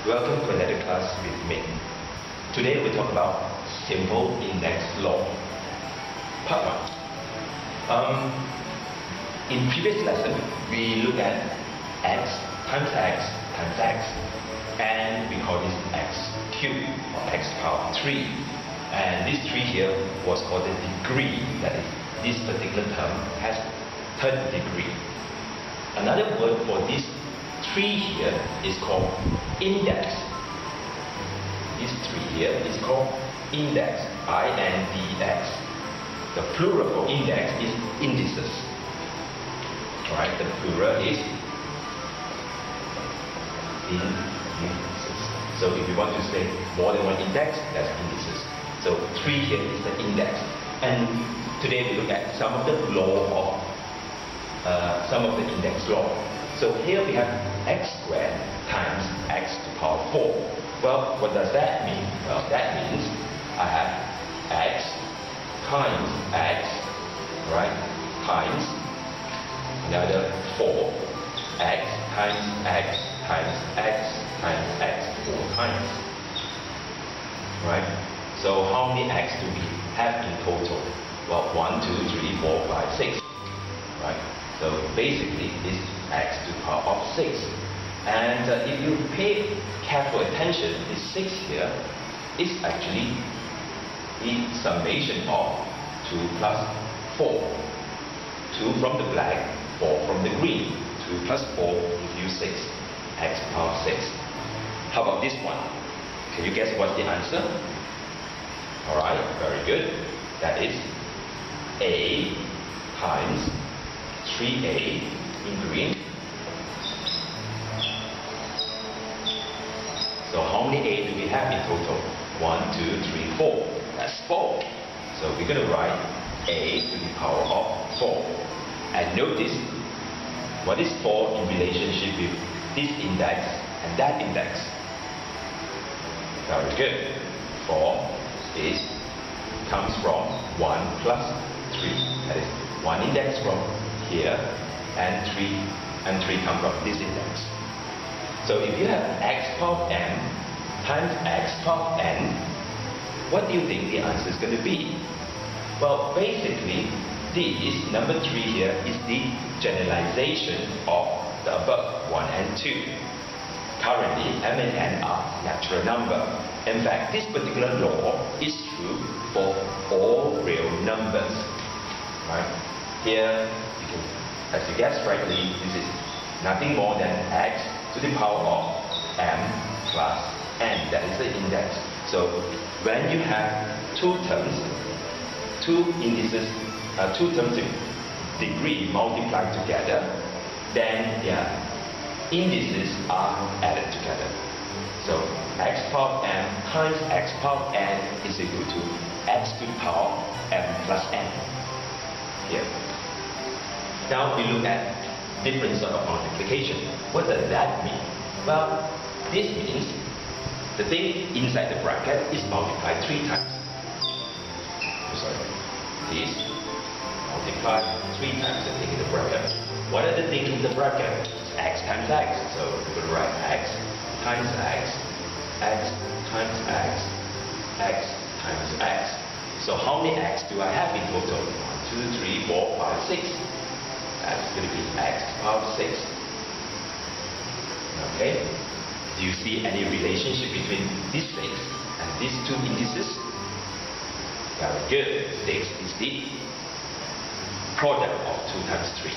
Welcome to another class with me. Today we talk about simple index law. Part 1. In previous lesson, we looked at x times x times x, and we call this x cubed or x power 3. And this 3 here was called the degree, that is, this particular term has third degree. Another word for this 3 here is called index. This 3 here is called index, I-N-D-X. The plural for index is indices. Right? The plural is indices. So if you want to say more than one index, that's indices. So 3 here is the index. And today we look at some of the law of some of the index law. So here we have x squared times x to the power 4. Well, what does that mean? Well, that means I have x times x, right, times another 4, x times x times x times x 4 times, right? So how many x do we have in total? Well, 1, 2, 3, 4, 5, 6, right? So basically, this x to the power of 6. And if you pay careful attention, this 6 here is actually the summation of 2 plus 4. 2 from the black, 4 from the green. 2 plus 4 gives you 6, x to the power 6. How about this one? Can you guess what's the answer? Alright, very good. That is a times 3a in green. So how many a do we have in total? 1, 2, 3, 4. That's 4. So we're going to write a to the power of 4. And notice, what is 4 in relationship with this index and that index? Very good. 4 comes from 1 plus 3. That is 1 index from here, and 3 come from this index. So if you have x power n times x power n, what do you think the answer is going to be? Well, basically, this number 3 here is the generalization of the above 1 and 2. Currently, m and n are natural number. In fact, this particular law is true for all real numbers. Right? Here, as you guessed rightly, this is nothing more than x to the power of m plus n. That is the index. So when you have two terms, two indices, two terms of degree multiplied together, then their indices are added together. So x power of m times x power of n is equal to x to the power of m plus n. Here. Now we look at different sort of multiplication. What does that mean? Well, this means the thing inside the bracket is multiplied 3 times. This multiplied 3 times the thing in the bracket. What are the things in the bracket? It's x times x. So we will write x times x, x times x, x times x. So how many x do I have in total? 1, 2, 3, 4, 5, 6. That's going to be x to the power of 6. Okay? Do you see any relationship between these things and these two indices? Very good. 6 is the product of 2 times 3.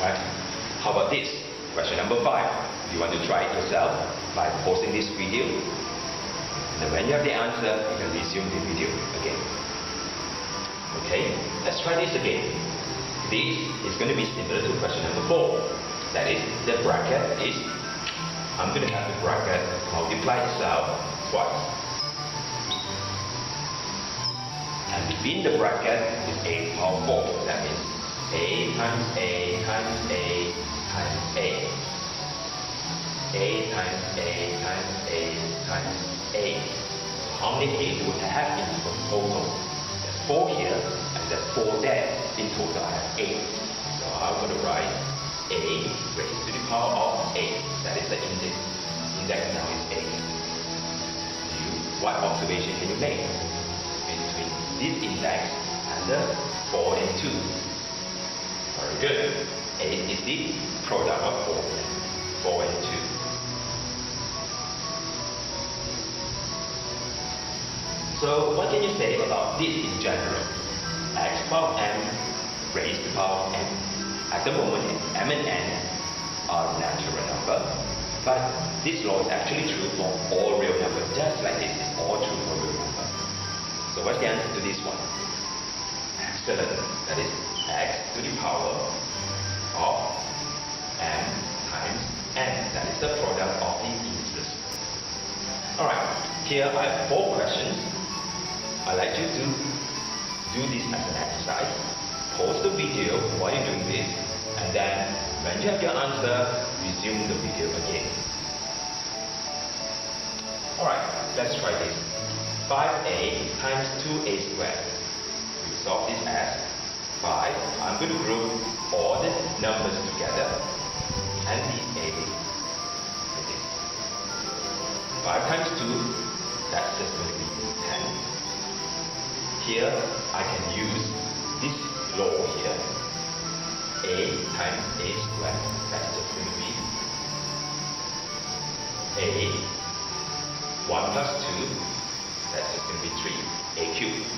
Right? How about this? Question number 5. You want to try it yourself by pausing this video. And when you have the answer, you can resume the video again. Okay, let's try this again. This is going to be similar to question number 4. That is, the bracket is, I'm going to have the bracket multiply itself twice. And within the bracket is a power 4. That means a times a times a times a. A times a times a times a. So how many a do I have in total? 4 here, and there's 4 there. In total, I have 8. So I'm going to write a raised to the power of 8. That is the index. Index now is 8. What observation can you make between this index and the 4 and 2? Very good. 8 is the product of 4 and 2. So what can you say about this in general? X power m raised to power n. At the moment, m and n are natural numbers, but this law is actually true for all real numbers, just like this is all true for real numbers. So what's the answer to this one? Excellent. That is x to the power of m times n. That is the product of the integers. Alright, here I have 4 questions. I'd like you to do this as an exercise. Pause the video while you're doing this, and then when you have your answer, resume the video again. Alright, let's try this. 5a times 2a squared. We solve this as 5. I'm going to group all the numbers together and the a with this. 5 times 2, that's just going to be 10. Here, I can use this law here. A times a squared, that's just going to be a 1 plus 2, that's just going to be 3, a cubed.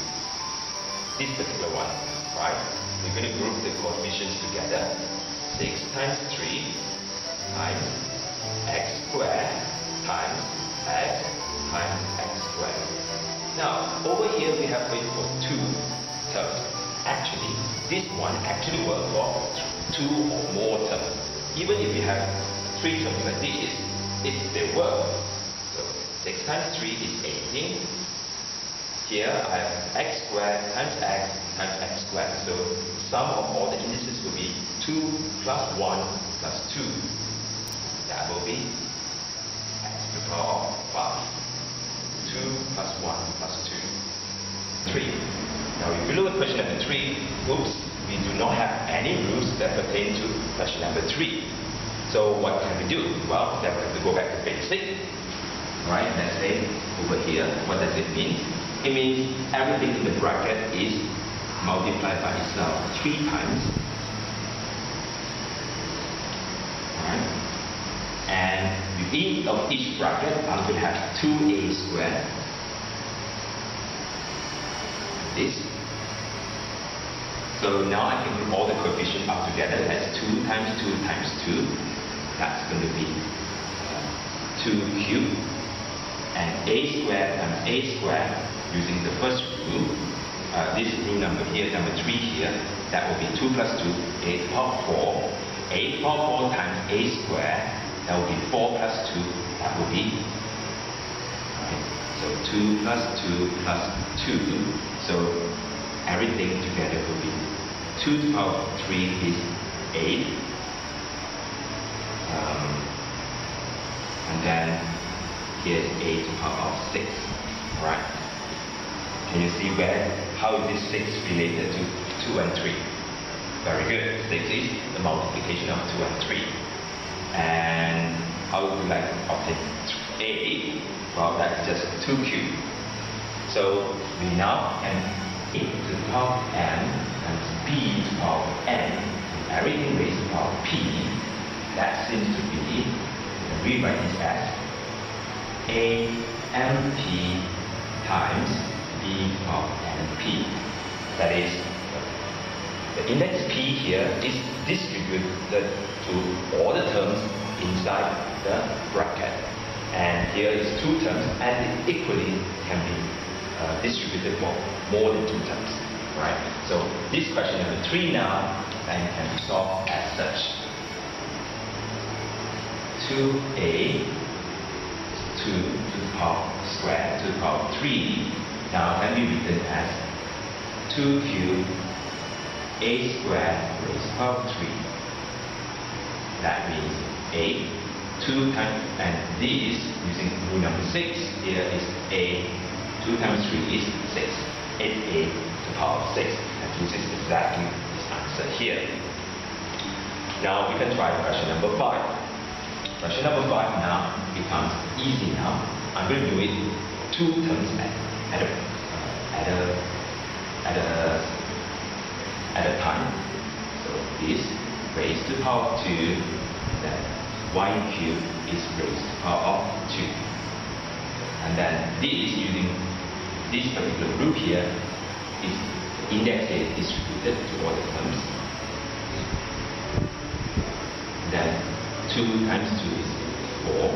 This particular one, right? We're going to group the coefficients together. 6 times 3 times x squared times x times x squared. Now, over here we have wait for 2 terms. Actually, this one actually works for 2 or more terms. Even if you have 3 terms like this, it still works. So 6 times 3 is 18. Here I have x squared times x squared. So sum of all the indices will be 2 plus 1 plus 2. That will be x to the power of 5. 2 plus 1 plus 2. 3. Now if you look at question number 3, oops, we do not have any rules that pertain to question number 3. So what can we do? Well, then we have to go back to basic. Right, let's say over here, what does it mean? It means everything in the bracket is multiplied by itself 3 times. Alright. And within of each bracket, I'm going to have 2a squared. This. So now I can put all the coefficients up together. That's 2 times 2 times 2. That's going to be 2 cubed. And a squared times a squared, using the first rule, this rule number here, number 3 here, that will be 2 plus 2, a to the power 4. A to the power 4 times a squared, that will be 4 plus 2, that will be, right, so 2 plus 2 plus 2, so everything together will be 2 to the power 3 is 8, and then here's a to the power of 6, alright? Can you see how is this 6 related to 2 and 3? Very good. 6 is the multiplication of 2 and 3. And how would you like to obtain a? Well, that's just 2 cubed. So we now can a to the power of m times b to the power of n, and everything raised to the power of p. That seems to be, we rewrite this as a mp times b to the power of np. That is, the index p here is distributed to all the terms inside the bracket. And here is 2 terms, and it equally can be distributed for more than 2 terms. Right? So this question number 3 now can be solved as such. 2a 2 to the power squared to the power 3 now can be written as 2 cubed a squared raised to the power 3. That means 8, 2 times, and this, using rule number 6, here is a, 2 times 3 is 6, 8a to the power 6. And this is exactly this answer here. Now we can try question number 5. Question number 5 now becomes easy now. I'm going to do it 2 terms at a time. So this raised to the power of 2, then y cubed is raised to the power of 2. And then this, using this particular group here, is index is distributed to all the terms. Then 2 times 2 is 4.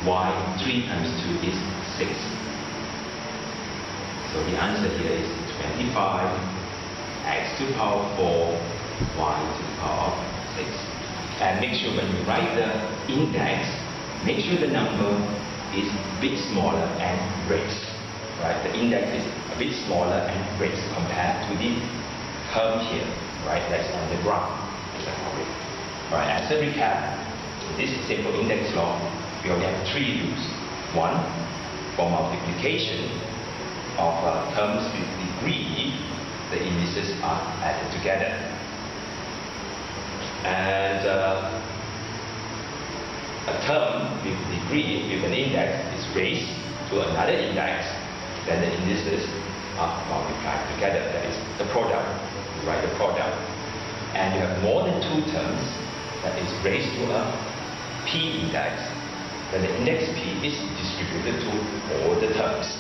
Y 3 times 2 is 6. So the answer here is 25, x to the power of 4, y to the power of 6. And make sure when you write the index, make sure the number is a bit smaller and raised. Right? The index is a bit smaller and raised compared to the term here, right? That's on the ground. Right, as a recap, this simple index law, we only have 3 rules. 1, for multiplication of terms with degree, the indices are added together. And a term with degree with an index is raised to another index, then the indices are multiplied together. That is the product. You write the product. And you have more than 2 terms that is raised to a p index, then the index p is distributed to all the terms.